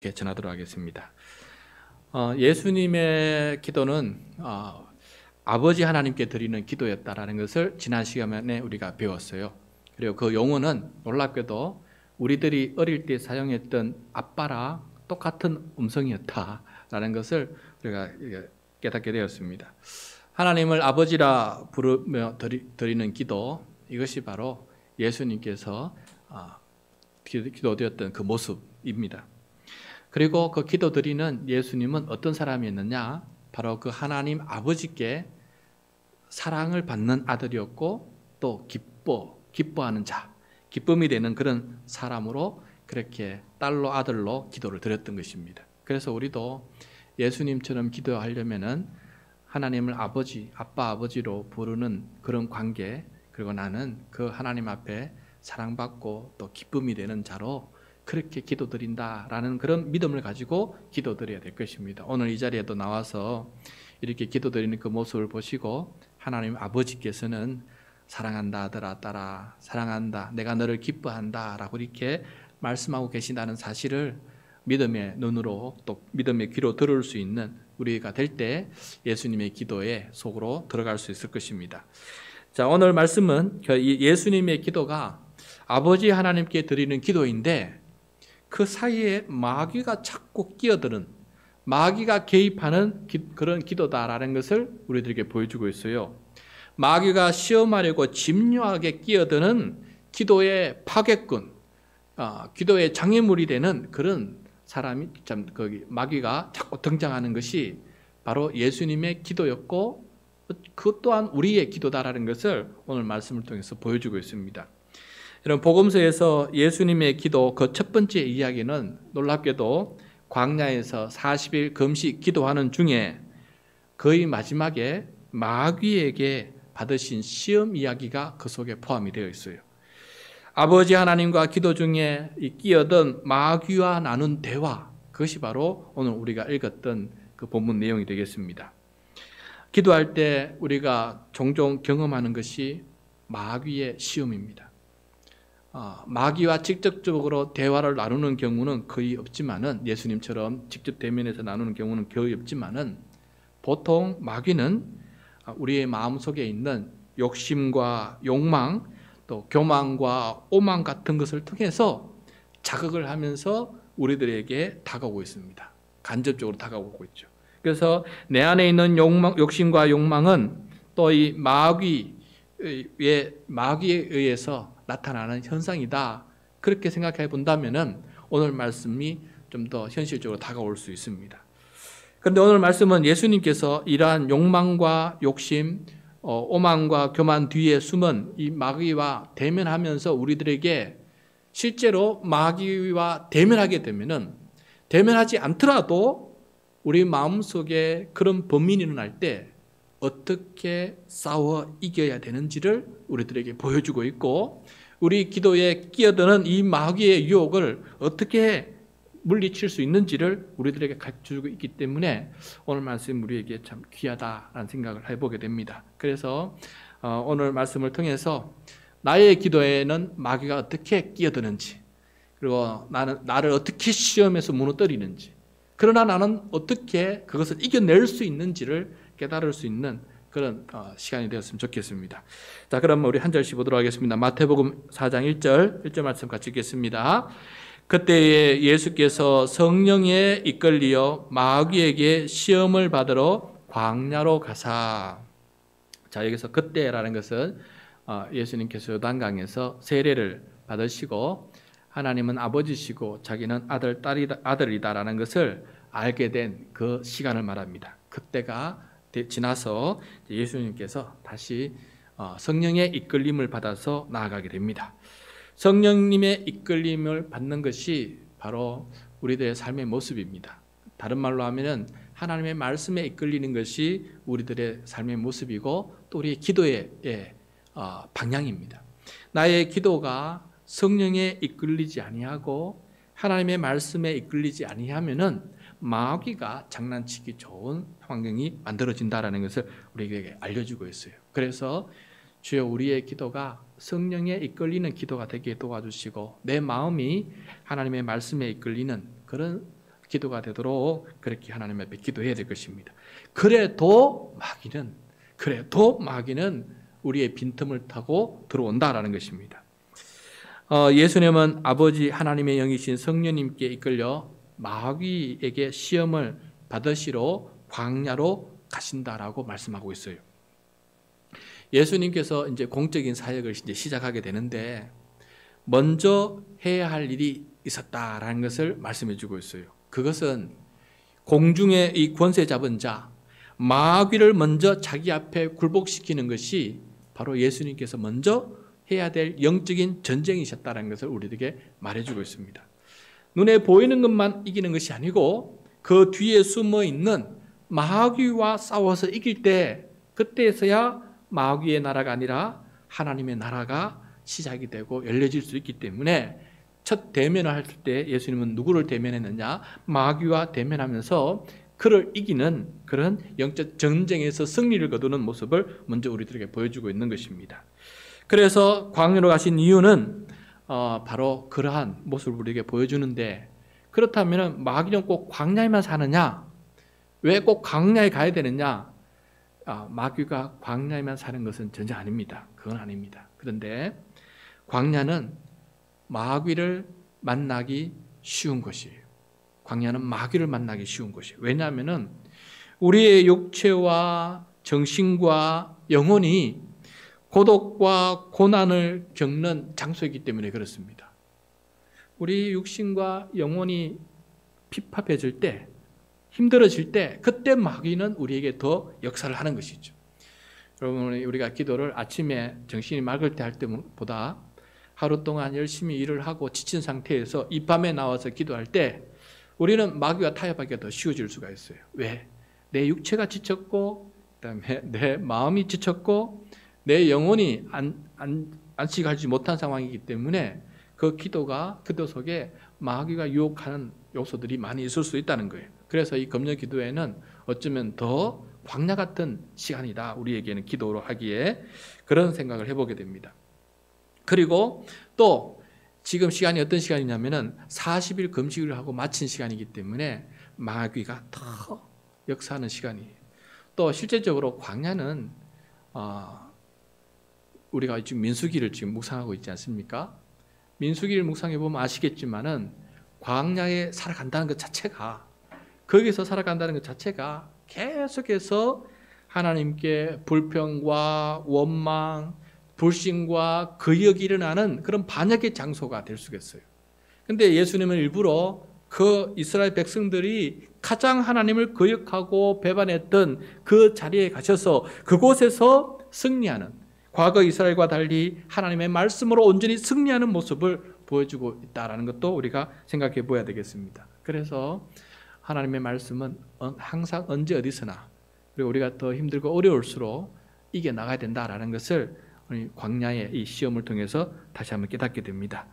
전하도록 하겠습니다. 예수님의 기도는 아버지 하나님께 드리는 기도였다라는 것을 지난 시간에 우리가 배웠어요. 그리고 그 용어는 놀랍게도 우리들이 어릴 때 사용했던 아빠랑 똑같은 음성이었다라는 것을 우리가 깨닫게 되었습니다. 하나님을 아버지라 부르며 드리는 기도, 이것이 바로 예수님께서 기도드렸던 그 모습입니다. 그리고 그 기도드리는 예수님은 어떤 사람이었느냐? 바로 그 하나님 아버지께 사랑을 받는 아들이었고 또 기뻐하는 자, 기쁨이 되는 그런 사람으로 그렇게 딸로 아들로 기도를 드렸던 것입니다. 그래서 우리도 예수님처럼 기도하려면은 하나님을 아버지, 아빠 아버지로 부르는 그런 관계, 그리고 나는 그 하나님 앞에 사랑받고 또 기쁨이 되는 자로 그렇게 기도드린다라는 그런 믿음을 가지고 기도드려야 될 것입니다. 오늘 이 자리에도 나와서 이렇게 기도드리는 그 모습을 보시고 하나님 아버지께서는 사랑한다 아들아 딸아, 사랑한다, 내가 너를 기뻐한다 라고 이렇게 말씀하고 계신다는 사실을 믿음의 눈으로 또 믿음의 귀로 들을 수 있는 우리가 될 때 예수님의 기도에 속으로 들어갈 수 있을 것입니다. 자, 오늘 말씀은 예수님의 기도가 아버지 하나님께 드리는 기도인데 그 사이에 마귀가 자꾸 끼어드는, 마귀가 개입하는 그런 기도다라는 것을 우리들에게 보여주고 있어요. 마귀가 시험하려고 집요하게 끼어드는 기도의 파괴꾼, 기도의 장애물이 되는 그런 사람이 거기 마귀가 자꾸 등장하는 것이 바로 예수님의 기도였고 그 또한 우리의 기도다라는 것을 오늘 말씀을 통해서 보여주고 있습니다. 이런 복음서에서 예수님의 기도 그 첫 번째 이야기는 놀랍게도 광야에서 40일 금식 기도하는 중에 거의 마지막에 마귀에게 받으신 시험 이야기가 그 속에 포함이 되어 있어요. 아버지 하나님과 기도 중에 끼어든 마귀와 나눈 대화, 그것이 바로 오늘 우리가 읽었던 그 본문 내용이 되겠습니다. 기도할 때 우리가 종종 경험하는 것이 마귀의 시험입니다. 마귀와 직접적으로 대화를 나누는 경우는 거의 없지만은, 예수님처럼 직접 대면해서 나누는 경우는 거의 없지만은, 보통 마귀는 우리의 마음속에 있는 욕심과 욕망, 또 교만과 오만 같은 것을 통해서 자극을 하면서 우리들에게 다가오고 있습니다. 간접적으로 다가오고 있죠. 그래서 내 안에 있는 욕심과 욕망은 또 이 마귀에 의해서 나타나는 현상이다. 그렇게 생각해 본다면은 오늘 말씀이 좀 더 현실적으로 다가올 수 있습니다. 그런데 오늘 말씀은 예수님께서 이러한 욕망과 욕심, 오만과 교만 뒤에 숨은 이 마귀와 대면하면서 우리들에게 실제로 마귀와 대면하게 되면은, 대면하지 않더라도 우리 마음속에 그런 범민이 일어날 때 어떻게 싸워 이겨야 되는지를 우리들에게 보여주고 있고, 우리 기도에 끼어드는 이 마귀의 유혹을 어떻게 물리칠 수 있는지를 우리들에게 가르쳐주고 있기 때문에 오늘 말씀 우리에게 참 귀하다라는 생각을 해보게 됩니다. 그래서 오늘 말씀을 통해서 나의 기도에는 마귀가 어떻게 끼어드는지, 그리고 나를 어떻게 시험에서 무너뜨리는지, 그러나 나는 어떻게 그것을 이겨낼 수 있는지를 깨달을 수 있는 그런 시간이 되었으면 좋겠습니다. 자, 그럼 우리 한 절씩 보도록 하겠습니다. 마태복음 4장 1절 말씀 같이 읽겠습니다. 그때에 예수께서 성령에 이끌리어 마귀에게 시험을 받으러 광야로 가사. 자, 여기서 그때라는 것은 예수님께서 요단강에서 세례를 받으시고 하나님은 아버지시고 자기는 아들이다라는 것을 알게 된 그 시간을 말합니다. 그때가 지나서 예수님께서 다시 성령의 이끌림을 받아서 나아가게 됩니다. 성령님의 이끌림을 받는 것이 바로 우리들의 삶의 모습입니다. 다른 말로 하면은 하나님의 말씀에 이끌리는 것이 우리들의 삶의 모습이고 또 우리의 기도의 방향입니다. 나의 기도가 성령에 이끌리지 아니하고 하나님의 말씀에 이끌리지 아니하면은 마귀가 장난치기 좋은 환경이 만들어진다라는 것을 우리에게 알려주고 있어요. 그래서 주여 우리의 기도가 성령에 이끌리는 기도가 되게 도와주시고 내 마음이 하나님의 말씀에 이끌리는 그런 기도가 되도록 그렇게 하나님 앞에 기도해야 될 것입니다. 그래도 마귀는 우리의 빈틈을 타고 들어온다라는 것입니다. 예수님은 아버지 하나님의 영이신 성령님께 이끌려 마귀에게 시험을 받으시러 광야로 가신다라고 말씀하고 있어요. 예수님께서 이제 공적인 사역을 이제 시작하게 되는데 먼저 해야 할 일이 있었다라는 것을 말씀해 주고 있어요. 그것은 공중의 이 권세 잡은 자 마귀를 먼저 자기 앞에 굴복시키는 것이 바로 예수님께서 먼저 해야 될 영적인 전쟁이셨다는 것을 우리에게 말해주고 있습니다. 눈에 보이는 것만 이기는 것이 아니고 그 뒤에 숨어 있는 마귀와 싸워서 이길 때 그때에서야 마귀의 나라가 아니라 하나님의 나라가 시작이 되고 열려질 수 있기 때문에 첫 대면을 할 때 예수님은 누구를 대면했느냐? 마귀와 대면하면서 그를 이기는 그런 영적 전쟁에서 승리를 거두는 모습을 먼저 우리들에게 보여주고 있는 것입니다. 그래서 광야로 가신 이유는 바로 그러한 모습을 우리에게 보여주는데 그렇다면 마귀는 꼭 광야에만 사느냐? 왜 꼭 광야에 가야 되느냐? 마귀가 광야에만 사는 것은 전혀 아닙니다. 그건 아닙니다. 그런데 광야는 마귀를 만나기 쉬운 것이에요. 광야는 마귀를 만나기 쉬운 것이에요. 왜냐하면 우리의 육체와 정신과 영혼이 고독과 고난을 겪는 장소이기 때문에 그렇습니다. 우리 육신과 영혼이 핍합해질 때, 힘들어질 때 그때 마귀는 우리에게 더 역사를 하는 것이죠. 여러분, 우리가 기도를 아침에 정신이 맑을 때 할 때보다 하루 동안 열심히 일을 하고 지친 상태에서 이 밤에 나와서 기도할 때 우리는 마귀와 타협하기가 더 쉬워질 수가 있어요. 왜? 내 육체가 지쳤고 그다음에 내 마음이 지쳤고 내 영혼이 안식하지 못한 상황이기 때문에 그 기도 속에 마귀가 유혹하는 요소들이 많이 있을 수 있다는 거예요. 그래서 이 금요 기도회는 어쩌면 더 광야 같은 시간이다. 우리에게는 기도로 하기에 그런 생각을 해보게 됩니다. 그리고 또 지금 시간이 어떤 시간이냐면은 40일 금식을 하고 마친 시간이기 때문에 마귀가 더 역사하는 시간이에요. 또 실제적으로 광야는 우리가 지금 민수기를 지금 묵상하고 있지 않습니까? 민수기를 묵상해 보면 아시겠지만은 광야에 살아간다는 것 자체가 거기서 살아간다는 것 자체가 계속해서 하나님께 불평과 원망, 불신과 거역이 일어나는 그런 반역의 장소가 될 수가 있어요. 그런데 예수님은 일부러 그 이스라엘 백성들이 가장 하나님을 거역하고 배반했던 그 자리에 가셔서 그곳에서 승리하는, 과거 이스라엘과 달리 하나님의 말씀으로 온전히 승리하는 모습을 보여주고 있다는 것도 우리가 생각해 보아야 되겠습니다. 그래서 하나님의 말씀은 항상 언제 어디서나 그리고 우리가 더 힘들고 어려울수록 이겨나가야 된다는 것을 광야의 이 시험을 통해서 다시 한번 깨닫게 됩니다.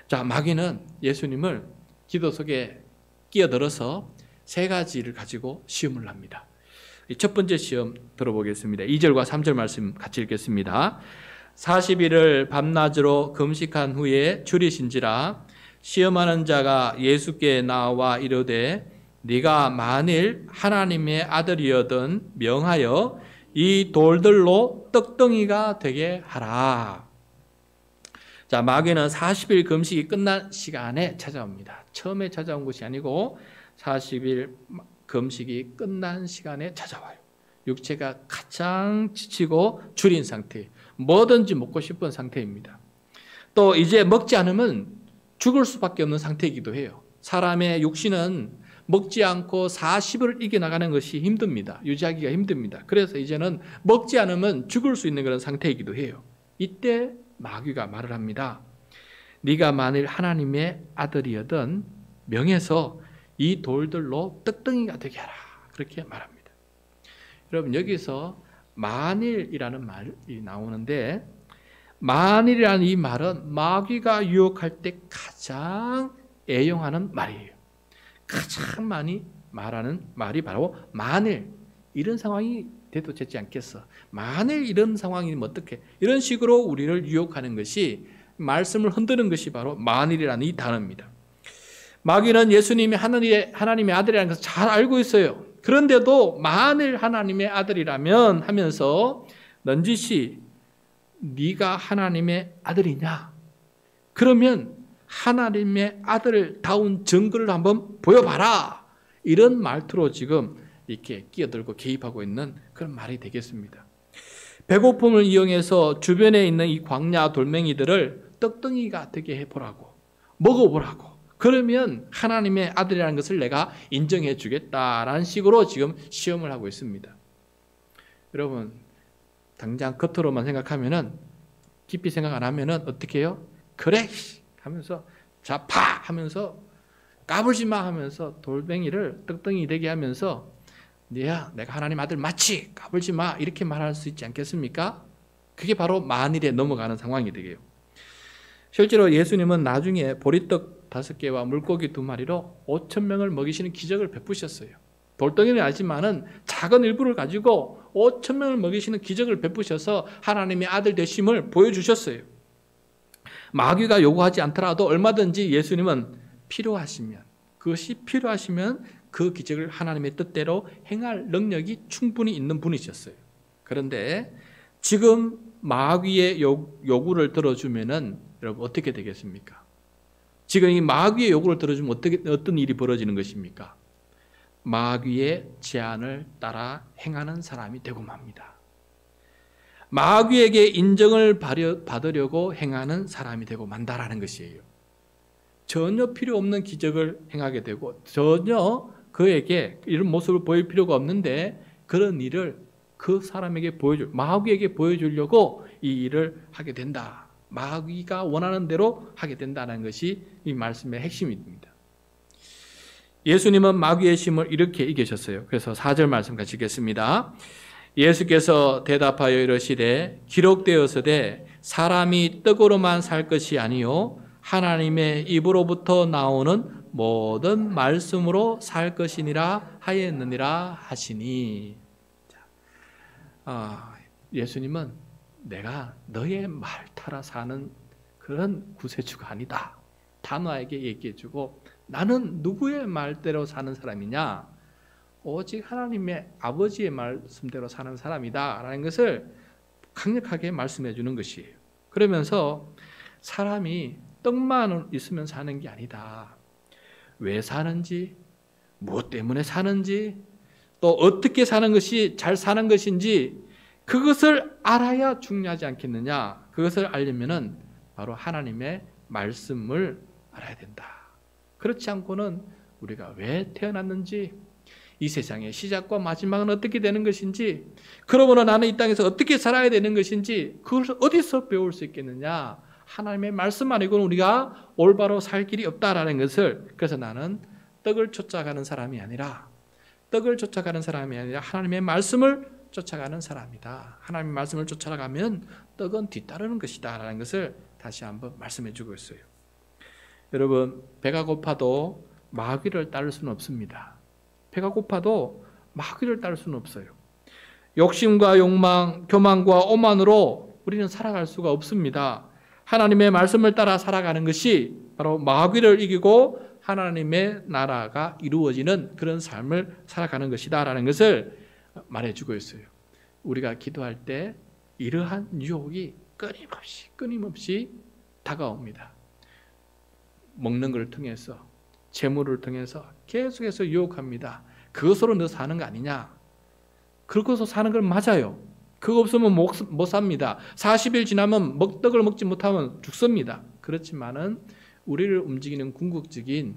자, 마귀는 예수님을 기도 속에 끼어들어서 세 가지를 가지고 시험을 합니다. 첫 번째 시험 들어보겠습니다. 2절과 3절 말씀 같이 읽겠습니다. 40일을 밤낮으로 금식한 후에 줄이신지라 시험하는 자가 예수께 나와 이르되 네가 만일 하나님의 아들이여든 명하여 이 돌들로 떡덩이가 되게 하라. 자, 마귀는 40일 금식이 끝난 시간에 찾아옵니다. 처음에 찾아온 것이 아니고 40일 금식이 끝난 시간에 찾아와요. 육체가 가장 지치고 줄인 상태, 뭐든지 먹고 싶은 상태입니다. 또 이제 먹지 않으면 죽을 수밖에 없는 상태이기도 해요. 사람의 육신은 먹지 않고 40을 이겨나가는 것이 힘듭니다. 유지하기가 힘듭니다. 그래서 이제는 먹지 않으면 죽을 수 있는 그런 상태이기도 해요. 이때 마귀가 말을 합니다. 네가 만일 하나님의 아들이여든 명해서 이 돌들로 떡덩이가 되게 하라. 그렇게 말합니다. 여러분, 여기서 만일이라는 말이 나오는데 만일이라는 이 말은 마귀가 유혹할 때 가장 애용하는 말이에요. 가장 많이 말하는 말이 바로 만일 이런 상황이 돼도 되지 않겠어. 만일 이런 상황이면 어떻게? 이런 식으로 우리를 유혹하는 것이 말씀을 흔드는 것이 바로 만일이라는 이 단어입니다. 마귀는 예수님이 하나님의 아들이라는 것을 잘 알고 있어요. 그런데도 만일 하나님의 아들이라면 하면서 넌지시 네가 하나님의 아들이냐? 그러면 하나님의 아들다운 증거를 한번 보여봐라. 이런 말투로 지금 이렇게 끼어들고 개입하고 있는 그런 말이 되겠습니다. 배고픔을 이용해서 주변에 있는 이 광야 돌멩이들을 떡덩이가 되게 해보라고, 먹어보라고. 그러면 하나님의 아들이라는 것을 내가 인정해 주겠다라는 식으로 지금 시험을 하고 있습니다. 여러분, 당장 겉으로만 생각하면은, 깊이 생각 안 하면은 어떻게 해요? 그래! 하면서, 자, 파! 하면서, 까불지 마! 하면서 돌멩이를 떡덩이 되게 하면서, 내가 하나님 아들 맞지? 까불지 마! 이렇게 말할 수 있지 않겠습니까? 그게 바로 만일에 넘어가는 상황이 되게요. 실제로 예수님은 나중에 보리떡 5개와 물고기 2마리로 5,000명을 먹이시는 기적을 베푸셨어요. 돌덩이는 아니지만은 작은 일부를 가지고 5,000명을 먹이시는 기적을 베푸셔서 하나님의 아들 되심을 보여주셨어요. 마귀가 요구하지 않더라도 얼마든지 예수님은 그것이 필요하시면 그 기적을 하나님의 뜻대로 행할 능력이 충분히 있는 분이셨어요. 그런데 지금 마귀의 요구를 들어주면은 여러분 어떻게 되겠습니까? 지금 이 마귀의 요구를 들어주면 어떤 일이 벌어지는 것입니까? 마귀의 제안을 따라 행하는 사람이 되고 맙니다. 마귀에게 인정을 받으려고 행하는 사람이 되고 만다라는 것이에요. 전혀 필요 없는 기적을 행하게 되고 전혀 그에게 이런 모습을 보일 필요가 없는데 그런 일을 그 사람에게 마귀에게 보여주려고 이 일을 하게 된다. 마귀가 원하는 대로 하게 된다는 것이 이 말씀의 핵심입니다. 예수님은 마귀의 힘을 이렇게 이기셨어요. 그래서 4절 말씀 같이 읽겠습니다. 예수께서 대답하여 이르시되 기록되었으되 사람이 떡으로만 살 것이 아니요 하나님의 입으로부터 나오는 모든 말씀으로 살 것이니라 하였느니라 하시니. 예수님은 내가 너의 말 따라 사는 그런 구세주가 아니다. 단호하게 얘기해주고 나는 누구의 말대로 사는 사람이냐? 오직 하나님의 아버지의 말씀대로 사는 사람이다 라는 것을 강력하게 말씀해 주는 것이에요. 그러면서 사람이 떡만 있으면 사는 게 아니다. 왜 사는지, 무엇 때문에 사는지, 또 어떻게 사는 것이 잘 사는 것인지 그것을 알아야 중요하지 않겠느냐. 그것을 알려면은 바로 하나님의 말씀을 알아야 된다. 그렇지 않고는 우리가 왜 태어났는지, 이 세상의 시작과 마지막은 어떻게 되는 것인지, 그러므로 나는 이 땅에서 어떻게 살아야 되는 것인지 그것을 어디서 배울 수 있겠느냐. 하나님의 말씀 아니고는 우리가 올바로 살 길이 없다라는 것을, 그래서 나는 떡을 쫓아가는 사람이 아니라 하나님의 말씀을 쫓아가는 사람이다. 하나님의 말씀을 쫓아가면 떡은 뒤따르는 것이다 라는 것을 다시 한번 말씀해 주고 있어요. 여러분, 배가 고파도 마귀를 따를 수는 없습니다. 배가 고파도 마귀를 따를 수는 없어요. 욕심과 욕망, 교만과 오만으로 우리는 살아갈 수가 없습니다. 하나님의 말씀을 따라 살아가는 것이 바로 마귀를 이기고 하나님의 나라가 이루어지는 그런 삶을 살아가는 것이다 라는 것을 말해주고 있어요. 우리가 기도할 때 이러한 유혹이 끊임없이 다가옵니다. 먹는 것을 통해서, 재물을 통해서 계속해서 유혹합니다. 그것으로 너 사는 거 아니냐? 그것으로 사는 걸 맞아요. 그거 없으면 못 삽니다. 40일 지나면 떡을 먹지 못하면 죽습니다. 그렇지만은 우리를 움직이는 궁극적인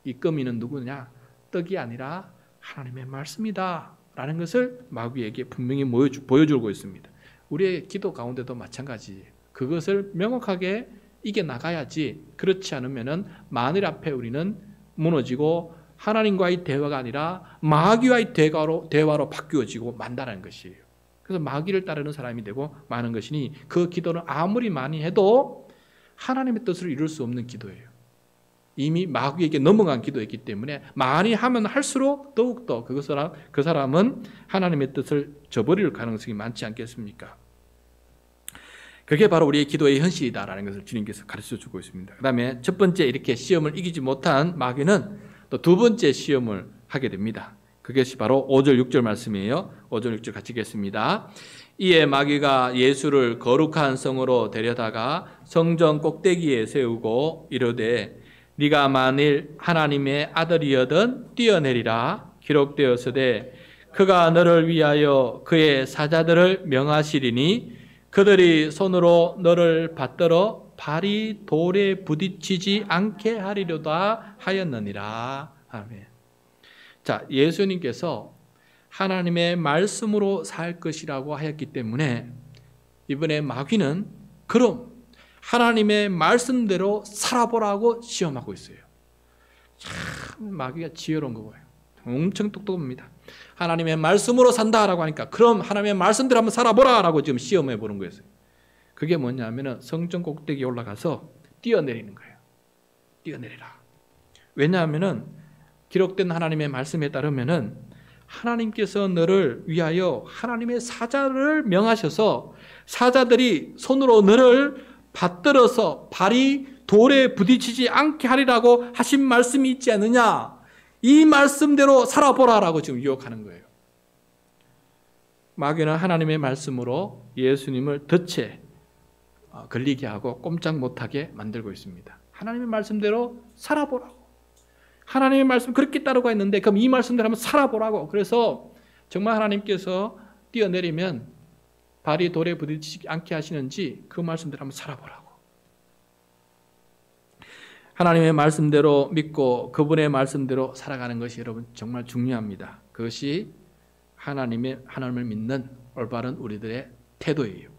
이끌미는 누구냐? 떡이 아니라 하나님의 말씀이다 라는 것을 마귀에게 분명히 보여주고 있습니다. 우리의 기도 가운데도 마찬가지예요. 그것을 명확하게 이겨나가야지. 그렇지 않으면 만일 앞에 우리는 무너지고 하나님과의 대화가 아니라 마귀와의 대화로 바뀌어지고 만다는 것이에요. 그래서 마귀를 따르는 사람이 되고 마는 것이니 그 기도는 아무리 많이 해도 하나님의 뜻을 이룰 수 없는 기도예요. 이미 마귀에게 넘어간 기도였기 때문에 많이 하면 할수록 더욱더 그 사람은 하나님의 뜻을 저버릴 가능성이 많지 않겠습니까? 그게 바로 우리의 기도의 현실이다라는 것을 주님께서 가르쳐주고 있습니다. 그 다음에 첫 번째 이렇게 시험을 이기지 못한 마귀는 또 두 번째 시험을 하게 됩니다. 그것이 바로 5절 6절 말씀이에요. 5절 6절 같이 읽겠습니다. 이에 마귀가 예수를 거룩한 성으로 데려다가 성전 꼭대기에 세우고 이르되 네가 만일 하나님의 아들이여든 뛰어내리라. 기록되었으되 그가 너를 위하여 그의 사자들을 명하시리니 그들이 손으로 너를 받들어 발이 돌에 부딪히지 않게 하리로다 하였느니라. 아멘. 자, 예수님께서 하나님의 말씀으로 살 것이라고 하였기 때문에 이번에 마귀는 그럼 하나님의 말씀대로 살아보라고 시험하고 있어요. 참 마귀가 지혜로운 거예요. 엄청 똑똑합니다. 하나님의 말씀으로 산다라고 하니까 그럼 하나님의 말씀대로 한번 살아보라라고 지금 시험해 보는 거예요. 그게 뭐냐면은 성전 꼭대기에 올라가서 뛰어내리는 거예요. 뛰어내리라. 왜냐하면은 기록된 하나님의 말씀에 따르면은 하나님께서 너를 위하여 하나님의 사자를 명하셔서 사자들이 손으로 너를 받들어서 발이 돌에 부딪히지 않게 하리라고 하신 말씀이 있지 않느냐? 이 말씀대로 살아보라라고 지금 유혹하는 거예요. 마귀는 하나님의 말씀으로 예수님을 덫에 걸리게 하고 꼼짝 못하게 만들고 있습니다. 하나님의 말씀대로 살아보라고. 하나님의 말씀 그렇게 따르고 있는데 그럼 이 말씀대로 한번 살아보라고. 그래서 정말 하나님께서 뛰어내리면 발이 돌에 부딪히지 않게 하시는지 그 말씀대로 한번 살아보라고. 하나님의 말씀대로 믿고 그분의 말씀대로 살아가는 것이 여러분 정말 중요합니다. 그것이 하나님을 믿는 올바른 우리들의 태도예요.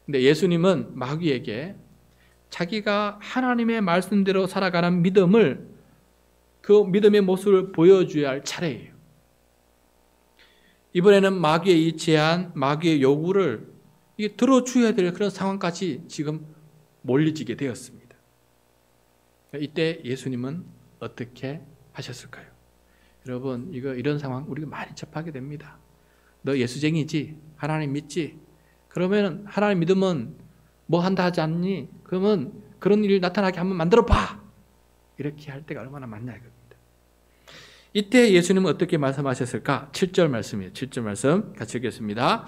근데 예수님은 마귀에게 자기가 하나님의 말씀대로 살아가는 믿음을 그 믿음의 모습을 보여줘야 할 차례예요. 이번에는 마귀의 이 제안, 마귀의 요구를 이게 들어줘야 될 그런 상황까지 지금 몰리지게 되었습니다. 이때 예수님은 어떻게 하셨을까요? 여러분 이런 상황 우리가 많이 접하게 됩니다. 너 예수쟁이지? 하나님 믿지? 그러면 하나님 믿으면 뭐 한다 하지 않니? 그러면 그런 일이 나타나게 한번 만들어 봐! 이렇게 할 때가 얼마나 많냐 이겁니다. 이때 예수님은 어떻게 말씀하셨을까? 7절 말씀이에요. 7절 말씀 같이 읽겠습니다.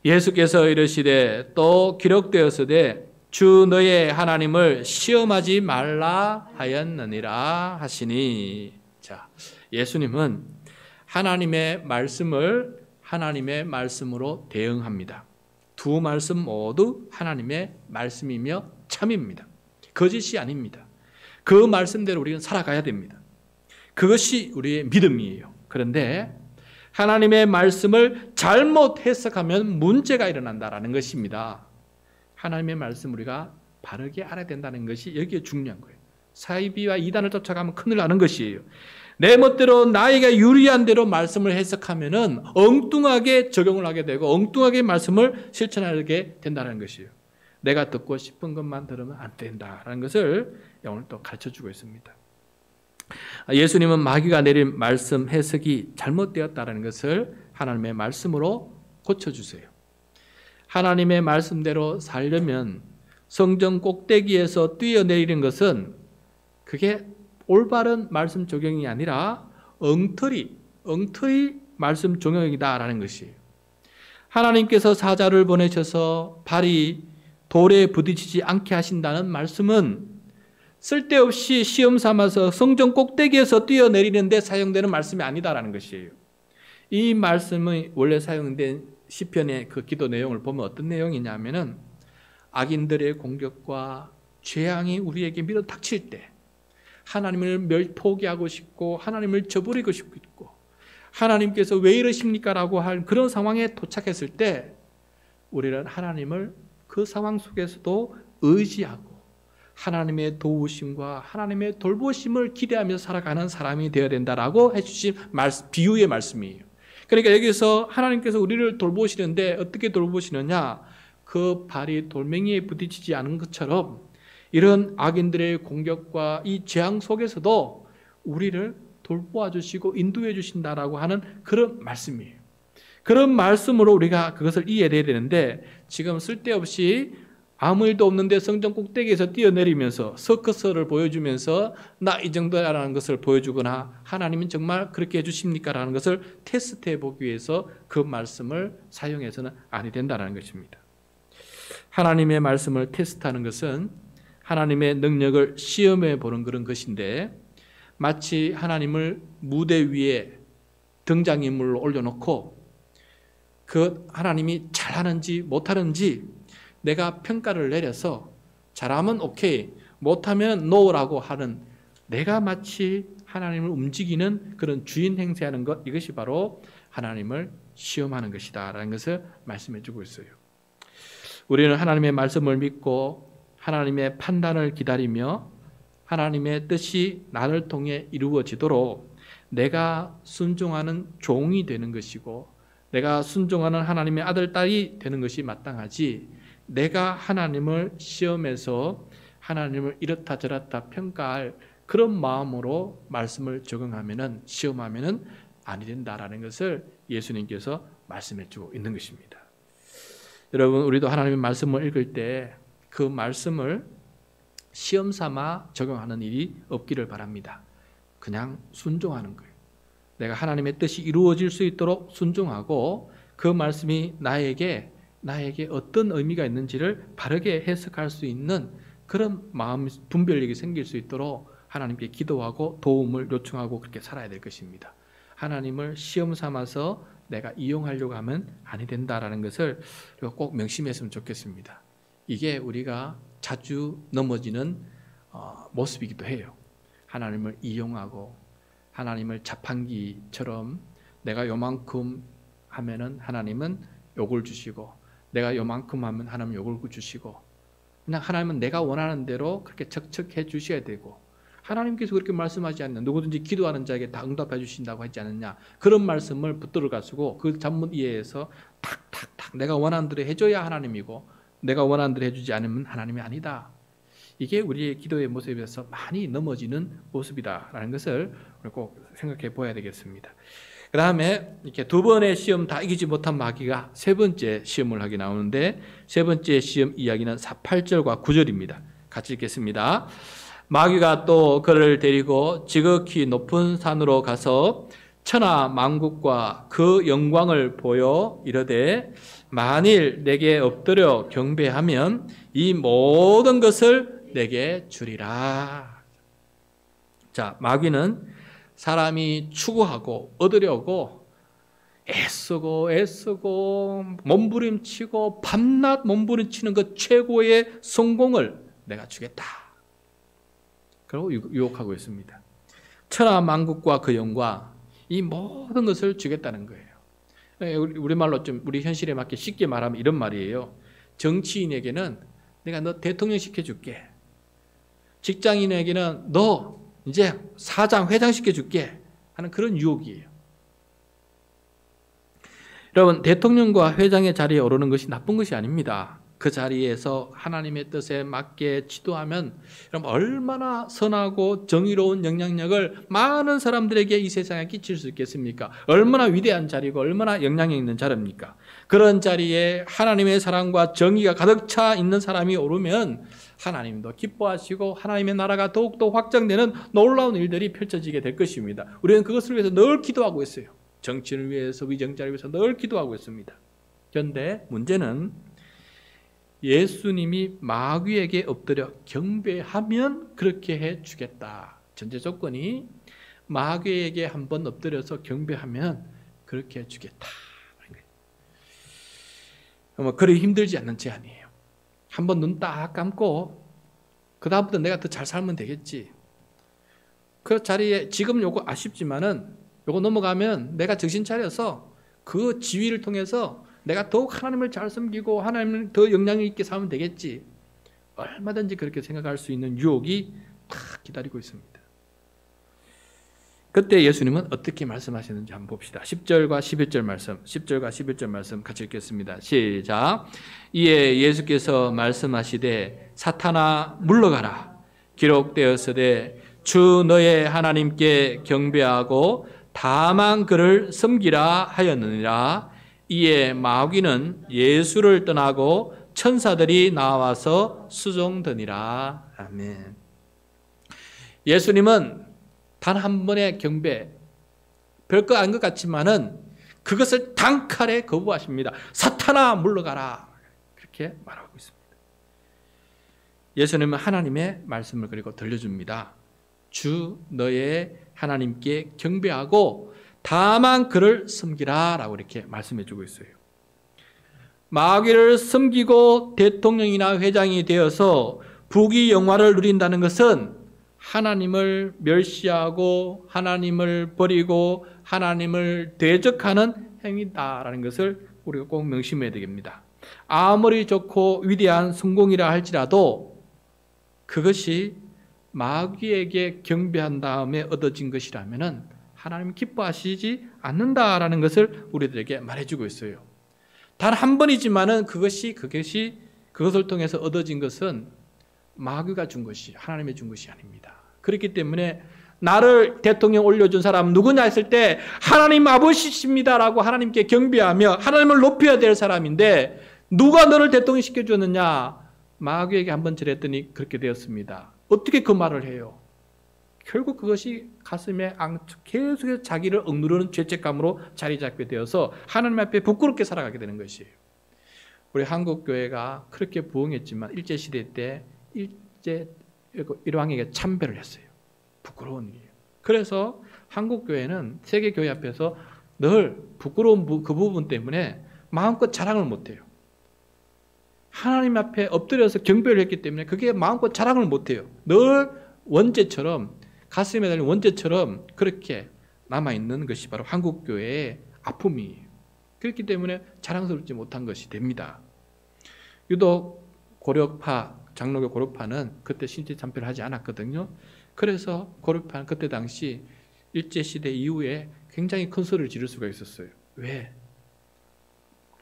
예수께서 이르시되 또 기록되었으되 주 너의 하나님을 시험하지 말라 하였느니라 하시니. 자, 예수님은 하나님의 말씀을 하나님의 말씀으로 대응합니다. 두 말씀 모두 하나님의 말씀이며 참입니다. 거짓이 아닙니다. 그 말씀대로 우리는 살아가야 됩니다. 그것이 우리의 믿음이에요. 그런데 하나님의 말씀을 잘못 해석하면 문제가 일어난다는 것입니다. 하나님의 말씀 우리가 바르게 알아야 된다는 것이 여기에 중요한 거예요. 사이비와 이단을 쫓아가면 큰일 나는 것이에요. 내 멋대로 나에게 유리한 대로 말씀을 해석하면은 엉뚱하게 적용을 하게 되고 엉뚱하게 말씀을 실천하게 된다는 것이에요. 내가 듣고 싶은 것만 들으면 안 된다라는 것을 오늘 또 가르쳐주고 있습니다. 예수님은 마귀가 내린 말씀 해석이 잘못되었다는 것을 하나님의 말씀으로 고쳐주세요. 하나님의 말씀대로 살려면 성전 꼭대기에서 뛰어내리는 것은 그게 올바른 말씀 적용이 아니라 엉터리 말씀 적용이다라는 것이에요. 하나님께서 사자를 보내셔서 발이 돌에 부딪히지 않게 하신다는 말씀은 쓸데없이 시험 삼아서 성전 꼭대기에서 뛰어내리는 데 사용되는 말씀이 아니다라는 것이에요. 이 말씀이 원래 사용된 시편의 그 기도 내용을 보면 어떤 내용이냐면은 악인들의 공격과 재앙이 우리에게 밀어닥칠 때 하나님을 포기하고 싶고 하나님을 저버리고 싶고 하나님께서 왜 이러십니까? 라고 할 그런 상황에 도착했을 때 우리는 하나님을 그 상황 속에서도 의지하고 하나님의 도우심과 하나님의 돌보심을 기대하며 살아가는 사람이 되어야 된다라고 해주신 비유의 말씀이에요. 그러니까 여기서 하나님께서 우리를 돌보시는데 어떻게 돌보시느냐? 그 발이 돌멩이에 부딪히지 않은 것처럼 이런 악인들의 공격과 이 재앙 속에서도 우리를 돌보아 주시고 인도해 주신다라고 하는 그런 말씀이에요. 그런 말씀으로 우리가 그것을 이해해야 되는데 지금 쓸데없이 아무 일도 없는데 성전 꼭대기에서 뛰어내리면서 서커스를 보여주면서 나 이 정도라는 것을 보여주거나 하나님은 정말 그렇게 해주십니까? 라는 것을 테스트해 보기 위해서 그 말씀을 사용해서는 아니 된다는 것입니다. 하나님의 말씀을 테스트하는 것은 하나님의 능력을 시험해 보는 그런 것인데, 마치 하나님을 무대 위에 등장인물로 올려놓고 그 하나님이 잘하는지 못하는지 내가 평가를 내려서 잘하면 오케이, 못하면 노라고 하는, 내가 마치 하나님을 움직이는 그런 주인 행세하는 것, 이것이 바로 하나님을 시험하는 것이다 라는 것을 말씀해 주고 있어요. 우리는 하나님의 말씀을 믿고 하나님의 판단을 기다리며 하나님의 뜻이 나를 통해 이루어지도록 내가 순종하는 종이 되는 것이고, 내가 순종하는 하나님의 아들, 딸이 되는 것이 마땅하지, 내가 하나님을 시험해서 하나님을 이렇다 저렇다 평가할 그런 마음으로 말씀을 적용하면은, 시험하면은 아니 된다라는 것을 예수님께서 말씀해 주고 있는 것입니다. 여러분, 우리도 하나님의 말씀을 읽을 때 그 말씀을 시험 삼아 적용하는 일이 없기를 바랍니다. 그냥 순종하는 거예요. 내가 하나님의 뜻이 이루어질 수 있도록 순종하고 그 말씀이 나에게 어떤 의미가 있는지를 바르게 해석할 수 있는 그런 마음 분별력이 생길 수 있도록 하나님께 기도하고 도움을 요청하고 그렇게 살아야 될 것입니다. 하나님을 시험 삼아서 내가 이용하려고 하면 아니 된다라는 것을 꼭 명심했으면 좋겠습니다. 이게 우리가 자주 넘어지는 모습이기도 해요. 하나님을 이용하고 하나님을 자판기처럼 내가 요만큼 하면은 하나님은 요걸 주시고, 내가 요만큼 하면 하나님은 요걸 주시고, 그냥 하나님은 내가 원하는 대로 그렇게 척척해 주셔야 되고, 하나님께서 그렇게 말씀하지 않느냐, 누구든지 기도하는 자에게 다 응답해 주신다고 하지 않느냐, 그런 말씀을 붙들어 가지고 그 잡문 이해해서 탁탁탁 내가 원하는 대로 해줘야 하나님이고, 내가 원하는 대로 해주지 않으면 하나님이 아니다. 이게 우리의 기도의 모습에서 많이 넘어지는 모습이다라는 것을 꼭 생각해 보아야 되겠습니다. 그 다음에 이렇게 두 번의 시험 다 이기지 못한 마귀가 세 번째 시험을 하게 나오는데, 세 번째 시험 이야기는 8절과 9절입니다. 같이 읽겠습니다. 마귀가 또 그를 데리고 지극히 높은 산으로 가서 천하 만국과 그 영광을 보여 이르되, 만일 내게 엎드려 경배하면 이 모든 것을 내게 주리라. 자, 마귀는 사람이 추구하고 얻으려고 애쓰고 몸부림치고 밤낮 몸부림치는 그 최고의 성공을 내가 주겠다. 그리고 유혹하고 있습니다. 천하 만국과 그 영광, 이 모든 것을 주겠다는 거예요. 우리말로 좀 우리 현실에 맞게 쉽게 말하면 이런 말이에요. 정치인에게는 내가 너 대통령 시켜줄게. 직장인에게는 너 이제 사장, 회장 시켜줄게 하는 그런 유혹이에요. 여러분, 대통령과 회장의 자리에 오르는 것이 나쁜 것이 아닙니다. 그 자리에서 하나님의 뜻에 맞게 지도하면 여러분 얼마나 선하고 정의로운 영향력을 많은 사람들에게 이 세상에 끼칠 수 있겠습니까? 얼마나 위대한 자리고 얼마나 영향력 있는 자리입니까? 그런 자리에 하나님의 사랑과 정의가 가득 차 있는 사람이 오르면 하나님도 기뻐하시고 하나님의 나라가 더욱더 확장되는 놀라운 일들이 펼쳐지게 될 것입니다. 우리는 그것을 위해서 늘 기도하고 있어요. 정치를 위해서, 위정자를 위해서 늘 기도하고 있습니다. 그런데 문제는 예수님이 마귀에게 엎드려 경배하면 그렇게 해주겠다. 전제 조건이 마귀에게 한번 엎드려서 경배하면 그렇게 해주겠다. 그리 힘들지 않는 제안이에요. 한번 눈 딱 감고 그 다음부터 내가 더 잘 살면 되겠지. 그 자리에 지금 요거 아쉽지만은 요거 넘어가면 내가 정신 차려서 그 지위를 통해서 내가 더욱 하나님을 잘 섬기고 하나님을 더 영향력 있게 살면 되겠지. 얼마든지 그렇게 생각할 수 있는 유혹이 딱 기다리고 있습니다. 그때 예수님은 어떻게 말씀하시는지 한번 봅시다. 10절과 11절 말씀 같이 읽겠습니다. 시작. 이에 예수께서 말씀하시되 사탄아 물러가라. 기록되었으되 주 너의 하나님께 경배하고 다만 그를 섬기라 하였느니라. 이에 마귀는 예수를 떠나고 천사들이 나와서 수종드니라. 아멘. 예수님은 단 한 번의 경배, 별거 아닌 것 같지만은 그것을 단칼에 거부하십니다. 사탄아 물러가라. 그렇게 말하고 있습니다. 예수님은 하나님의 말씀을 그리고 들려줍니다. 주 너의 하나님께 경배하고 다만 그를 섬기라 라고 이렇게 말씀해 주고 있어요. 마귀를 섬기고 대통령이나 회장이 되어서 부귀 영화를 누린다는 것은 하나님을 멸시하고 하나님을 버리고 하나님을 대적하는 행위다라는 것을 우리가 꼭 명심해야 되겠습니다. 아무리 좋고 위대한 성공이라 할지라도 그것이 마귀에게 경배한 다음에 얻어진 것이라면 하나님 기뻐하시지 않는다라는 것을 우리들에게 말해주고 있어요. 단 한 번이지만은 그것을 통해서 얻어진 것은 마귀가 준 것이 하나님의 준 것이 아닙니다. 그렇기 때문에 나를 대통령 올려준 사람 누구냐 했을 때 하나님 아버지십니다라고 하나님께 경배하며 하나님을 높여야 될 사람인데 누가 너를 대통령 시켜줬느냐? 마귀에게 한번 절했더니 그렇게 되었습니다. 어떻게 그 말을 해요? 결국 그것이 가슴에 계속해서 자기를 억누르는 죄책감으로 자리 잡게 되어서 하나님 앞에 부끄럽게 살아가게 되는 것이에요. 우리 한국교회가 그렇게 부흥했지만 일제시대 때 일왕에게 참배를 했어요. 부끄러운 일이에요. 그래서 한국교회는 세계교회 앞에서 늘 부끄러운 그 부분 때문에 마음껏 자랑을 못해요. 하나님 앞에 엎드려서 경배를 했기 때문에 그게 마음껏 자랑을 못해요. 늘 원죄처럼 가슴에 달린 원죄처럼 그렇게 남아있는 것이 바로 한국교회의 아픔이에요. 그렇기 때문에 자랑스럽지 못한 것이 됩니다. 유독 고려파, 장로교 고려파는 그때 신체 참배를 하지 않았거든요. 그래서 고려파는 그때 당시 일제시대 이후에 굉장히 큰 소리를 지를 수가 있었어요. 왜?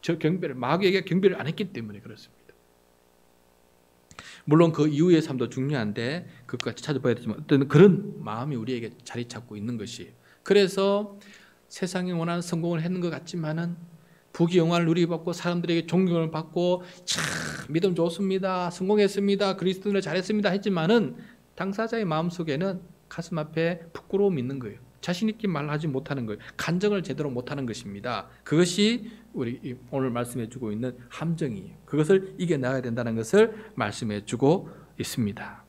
저 경배를, 마귀에게 경배를 안 했기 때문에 그렇습니다. 물론 그 이후의 삶도 중요한데 그것까지 찾아봐야 되지만 어떤 그런 마음이 우리에게 자리 잡고 있는 것이에요. 그래서 세상이 원하는 성공을 했는 것 같지만은 부귀영화를 누리받고 사람들에게 존경을 받고 참 믿음 좋습니다, 성공했습니다, 그리스도인을 잘했습니다 했지만은 당사자의 마음속에는 가슴 앞에 부끄러움이 있는 거예요. 자신 있게 말하지 못하는 거예요. 간증을 제대로 못하는 것입니다. 그것이 우리 오늘 말씀해 주고 있는 함정이에요. 그것을 이겨나가야 된다는 것을 말씀해 주고 있습니다.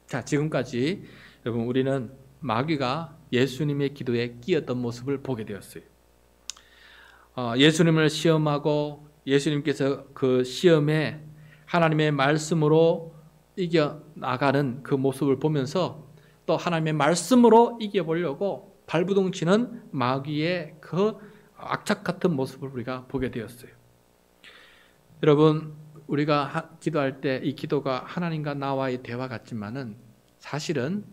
자, 지금까지 여러분 우리는 마귀가 예수님의 기도에 끼었던 모습을 보게 되었어요. 예수님을 시험하고 예수님께서 그 시험에 하나님의 말씀으로 이겨나가는 그 모습을 보면서 또 하나님의 말씀으로 이겨보려고 발부둥치는 마귀의 그 악착 같은 모습을 우리가 보게 되었어요. 여러분, 우리가 기도할 때 이 기도가 하나님과 나와의 대화 같지만은 사실은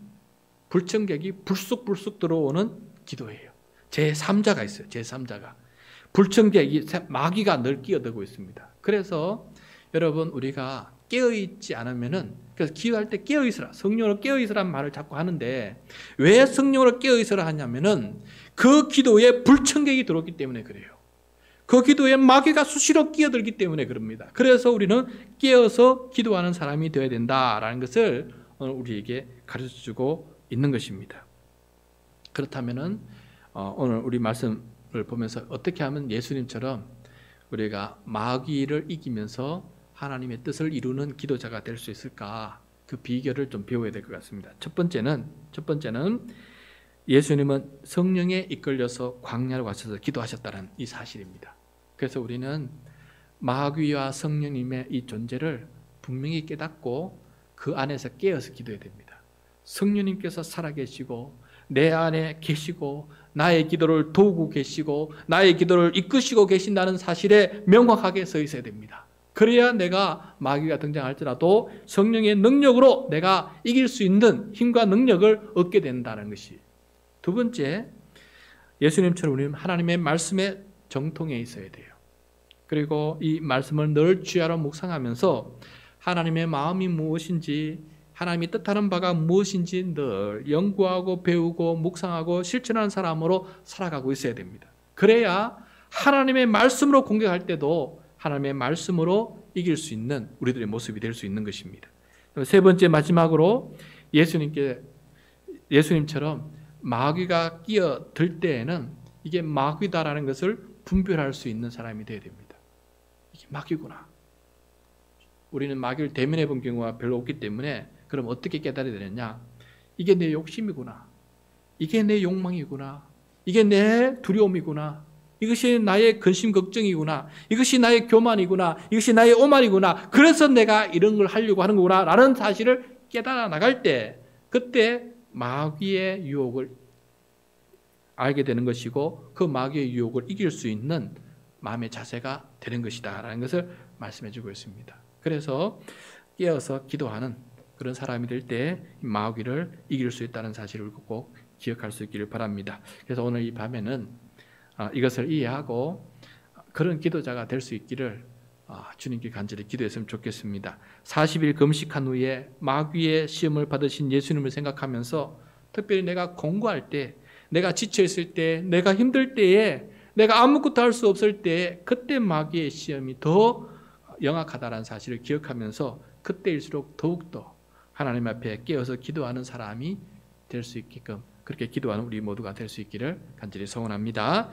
불청객이 불쑥불쑥 들어오는 기도예요. 제3자가 있어요. 제3자가. 불청객이 마귀가 늘 끼어들고 있습니다. 그래서 여러분 우리가 깨어있지 않으면은 그래서 기도할 때 깨어있으라, 성령으로 깨어있으라는 말을 자꾸 하는데 왜 성령으로 깨어있으라 하냐면은 그 기도에 불청객이 들어오기 때문에 그래요. 그 기도에 마귀가 수시로 끼어들기 때문에 그럽니다. 그래서 우리는 깨어서 기도하는 사람이 되어야 된다라는 것을 오늘 우리에게 가르쳐주고 있는 것입니다. 그렇다면은 오늘 우리 말씀을 보면서 어떻게 하면 예수님처럼 우리가 마귀를 이기면서 하나님의 뜻을 이루는 기도자가 될 수 있을까? 그 비결을 좀 배워야 될 것 같습니다. 첫 번째는 예수님은 성령에 이끌려서 광야로 가셔서 기도하셨다는 이 사실입니다. 그래서 우리는 마귀와 성령님의 이 존재를 분명히 깨닫고 그 안에서 깨어서 기도해야 됩니다. 성령님께서 살아계시고 내 안에 계시고 나의 기도를 도우고 계시고 나의 기도를 이끄시고 계신다는 사실에 명확하게 서 있어야 됩니다. 그래야 내가 마귀가 등장할지라도 성령의 능력으로 내가 이길 수 있는 힘과 능력을 얻게 된다는 것이. 두 번째, 예수님처럼 우리는 하나님의 말씀에 정통해 있어야 돼요. 그리고 이 말씀을 늘 주야로 묵상하면서 하나님의 마음이 무엇인지 하나님이 뜻하는 바가 무엇인지 늘 연구하고 배우고 묵상하고 실천하는 사람으로 살아가고 있어야 됩니다. 그래야 하나님의 말씀으로 공격할 때도 하나님의 말씀으로 이길 수 있는 우리들의 모습이 될 수 있는 것입니다. 세 번째 마지막으로 예수님처럼 마귀가 끼어들 때에는 이게 마귀다라는 것을 분별할 수 있는 사람이 되어야 됩니다. 이게 마귀구나. 우리는 마귀를 대면해 본 경우가 별로 없기 때문에 그럼 어떻게 깨달아야 되느냐? 이게 내 욕심이구나. 이게 내 욕망이구나. 이게 내 두려움이구나. 이것이 나의 근심 걱정이구나. 이것이 나의 교만이구나. 이것이 나의 오만이구나. 그래서 내가 이런 걸 하려고 하는 거구나 라는 사실을 깨달아 나갈 때 그때 마귀의 유혹을 알게 되는 것이고 그 마귀의 유혹을 이길 수 있는 마음의 자세가 되는 것이다 라는 것을 말씀해 주고 있습니다. 그래서 깨어서 기도하는 그런 사람이 될 때 마귀를 이길 수 있다는 사실을 꼭 기억할 수 있기를 바랍니다. 그래서 오늘 이 밤에는 이것을 이해하고 그런 기도자가 될 수 있기를 주님께 간절히 기도했으면 좋겠습니다. 40일 금식한 후에 마귀의 시험을 받으신 예수님을 생각하면서 특별히 내가 공부할 때, 내가 지쳐있을 때, 내가 힘들 때에, 내가 아무것도 할 수 없을 때 그때 마귀의 시험이 더 영악하다는 사실을 기억하면서 그때일수록 더욱더 하나님 앞에 깨어서 기도하는 사람이 될 수 있게끔 그렇게 기도하는 우리 모두가 될 수 있기를 간절히 소원합니다.